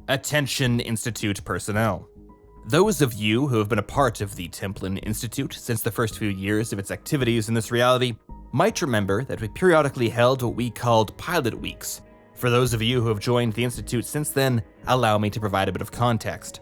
Attention Institute personnel. Those of you who have been a part of the Templin Institute since the first few years of its activities in this reality might remember that we periodically held what we called pilot weeks. For those of you who have joined the Institute since then, allow me to provide a bit of context.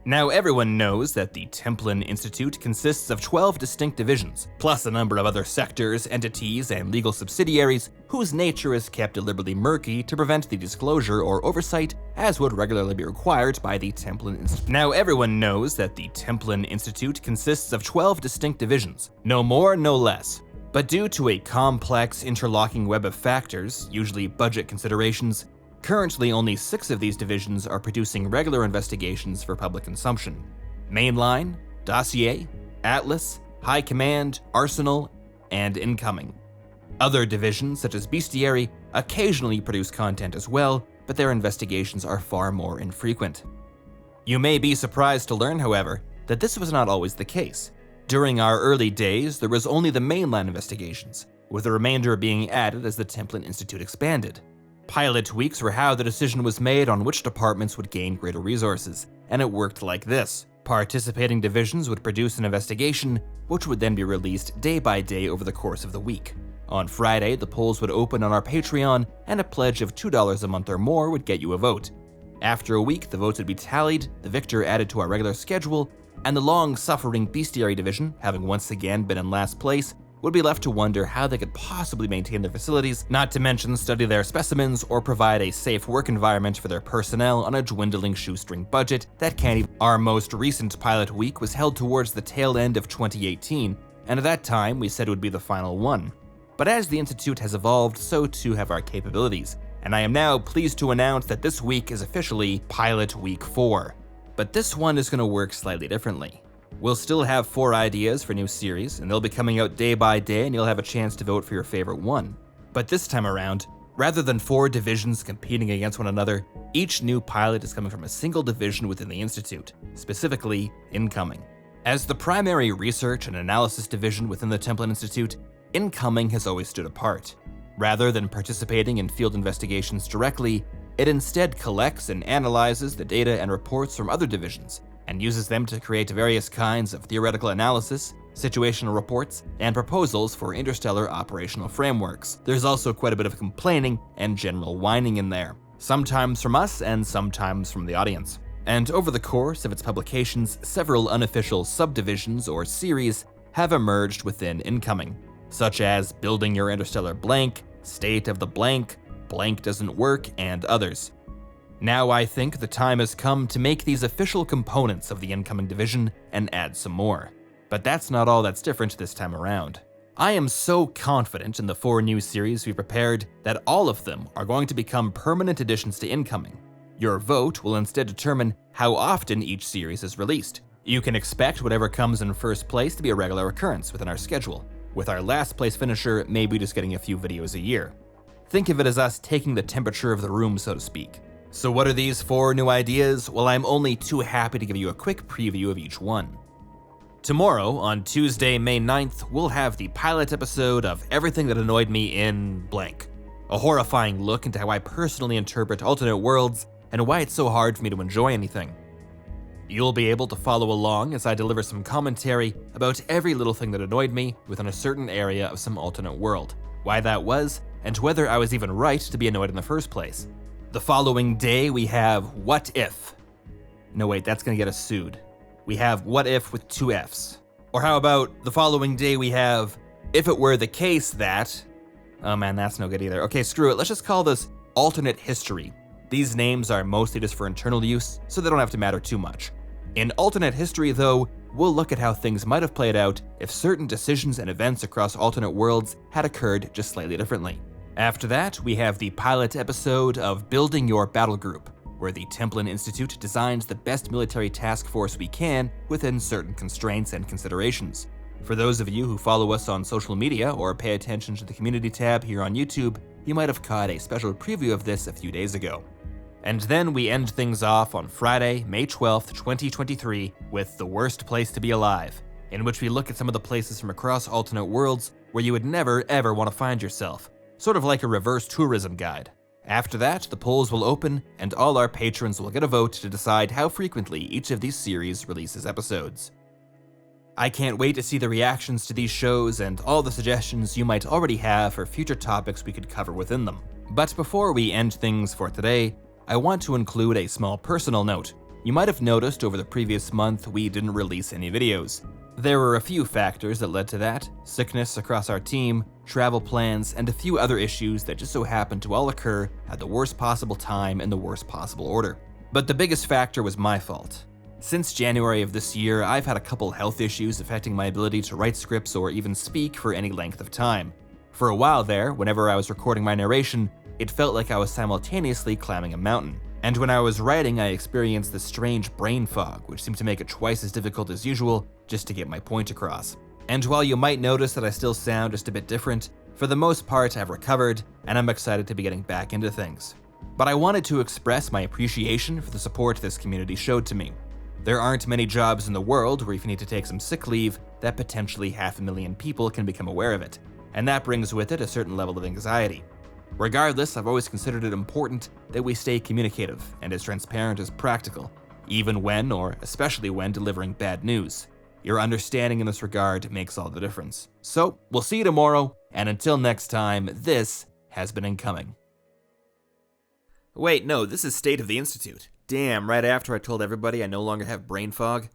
Now, everyone knows that the Templin Institute consists of 12 distinct divisions, plus a number of other sectors, entities, and legal subsidiaries whose nature is kept deliberately murky to prevent the disclosure or oversight as would regularly be required by the Templin Institute. Now, everyone knows that the Templin Institute consists of 12 distinct divisions, no more, no less. But due to a complex interlocking web of factors, usually budget considerations, currently only 6 of these divisions are producing regular investigations for public consumption. Mainline, Dossier, Atlas, High Command, Arsenal, and Incoming. Other divisions, such as Bestiary, occasionally produce content as well, but their investigations are far more infrequent. You may be surprised to learn, however, that this was not always the case. During our early days, there was only the mainline investigations, with the remainder being added as the Templin Institute expanded. Pilot weeks were how the decision was made on which departments would gain greater resources, and it worked like this. Participating divisions would produce an investigation, which would then be released day by day over the course of the week. On Friday, the polls would open on our Patreon, and a pledge of $2 a month or more would get you a vote. After a week, the votes would be tallied, the victor added to our regular schedule, and the long-suffering Bestiary division, having once again been in last place, would be left to wonder how they could possibly maintain their facilities, not to mention study their specimens or provide a safe work environment for their personnel on a dwindling shoestring budget that can't even. Our most recent pilot week was held towards the tail end of 2018, and at that time we said it would be the final one. But as the Institute has evolved, so too have our capabilities, and I am now pleased to announce that this week is officially Pilot Week 4. But this one is going to work slightly differently. We'll still have 4 ideas for new series, and they'll be coming out day by day, and you'll have a chance to vote for your favorite one. But this time around, rather than 4 divisions competing against one another, each new pilot is coming from a single division within the Institute, specifically Incoming. As the primary research and analysis division within the Templin Institute, Incoming has always stood apart. Rather than participating in field investigations directly, it instead collects and analyzes the data and reports from other divisions, and uses them to create various kinds of theoretical analysis, situational reports, and proposals for interstellar operational frameworks. There's also quite a bit of complaining and general whining in there, sometimes from us and sometimes from the audience. And over the course of its publications, several unofficial subdivisions or series have emerged within Incoming, such as Building Your Interstellar Blank, State of the Blank, Blank Doesn't Work, and others. Now I think the time has come to make these official components of the Incoming division and add some more. But that's not all that's different this time around. I am so confident in the 4 new series we prepared that all of them are going to become permanent additions to Incoming. Your vote will instead determine how often each series is released. You can expect whatever comes in first place to be a regular occurrence within our schedule, with our last place finisher maybe just getting a few videos a year. Think of it as us taking the temperature of the room, so to speak. So what are these 4 new ideas? Well, I'm only too happy to give you a quick preview of each one. Tomorrow, on Tuesday, May 9th, we'll have the pilot episode of Everything That Annoyed Me in Blank. A horrifying look into how I personally interpret alternate worlds and why it's so hard for me to enjoy anything. You'll be able to follow along as I deliver some commentary about every little thing that annoyed me within a certain area of some alternate world, why that was, and whether I was even right to be annoyed in the first place. The following day, we have What If. No wait, that's gonna get us sued. We have What If with 2 Fs. Or how about the following day we have If It Were the Case That... Oh man, that's no good either. Okay, screw it, let's just call this Alternate History. These names are mostly just for internal use, so they don't have to matter too much. In Alternate History though, we'll look at how things might have played out if certain decisions and events across alternate worlds had occurred just slightly differently. After that, we have the pilot episode of Building Your Battle Group, where the Templin Institute designs the best military task force we can within certain constraints and considerations. For those of you who follow us on social media or pay attention to the community tab here on YouTube, you might have caught a special preview of this a few days ago. And then we end things off on Friday, May 12th, 2023, with The Worst Place to Be Alive, in which we look at some of the places from across alternate worlds where you would never ever want to find yourself, sort of like a reverse tourism guide. After that, the polls will open, and all our patrons will get a vote to decide how frequently each of these series releases episodes. I can't wait to see the reactions to these shows and all the suggestions you might already have for future topics we could cover within them. But before we end things for today, I want to include a small personal note. You might have noticed over the previous month we didn't release any videos. There were a few factors that led to that: sickness across our team, travel plans, and a few other issues that just so happened to all occur at the worst possible time in the worst possible order. But the biggest factor was my fault. Since January of this year, I've had a couple health issues affecting my ability to write scripts or even speak for any length of time. For a while there, whenever I was recording my narration, it felt like I was simultaneously climbing a mountain. And when I was writing, I experienced this strange brain fog, which seemed to make it twice as difficult as usual just to get my point across. And while you might notice that I still sound just a bit different, for the most part I've recovered, and I'm excited to be getting back into things. But I wanted to express my appreciation for the support this community showed to me. There aren't many jobs in the world where if you need to take some sick leave, that potentially 500,000 people can become aware of it, and that brings with it a certain level of anxiety. Regardless, I've always considered it important that we stay communicative and as transparent as practical, even when, or especially when, delivering bad news. Your understanding in this regard makes all the difference. So, we'll see you tomorrow, and until next time, this has been Incoming. Wait, no, this is State of the Institute. Damn, right after I told everybody I no longer have brain fog?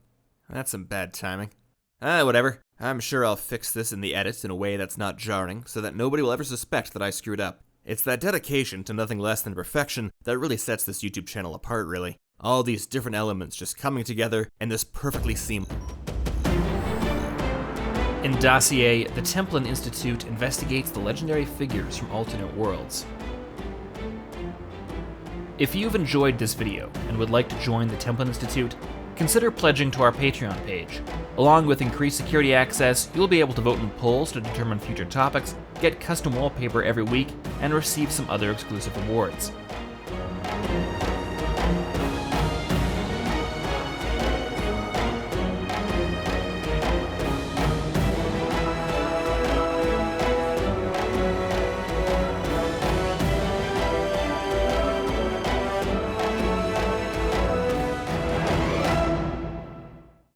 That's some bad timing. Whatever. I'm sure I'll fix this in the edits in a way that's not jarring, so that nobody will ever suspect that I screwed up. It's that dedication to nothing less than perfection that really sets this YouTube channel apart, really. All these different elements just coming together in this perfectly seamless. In Dossier, the Templin Institute investigates the legendary figures from alternate worlds. If you've enjoyed this video and would like to join the Templin Institute, consider pledging to our Patreon page. Along with increased security access, you'll be able to vote in polls to determine future topics, get custom wallpaper every week, and receive some other exclusive rewards.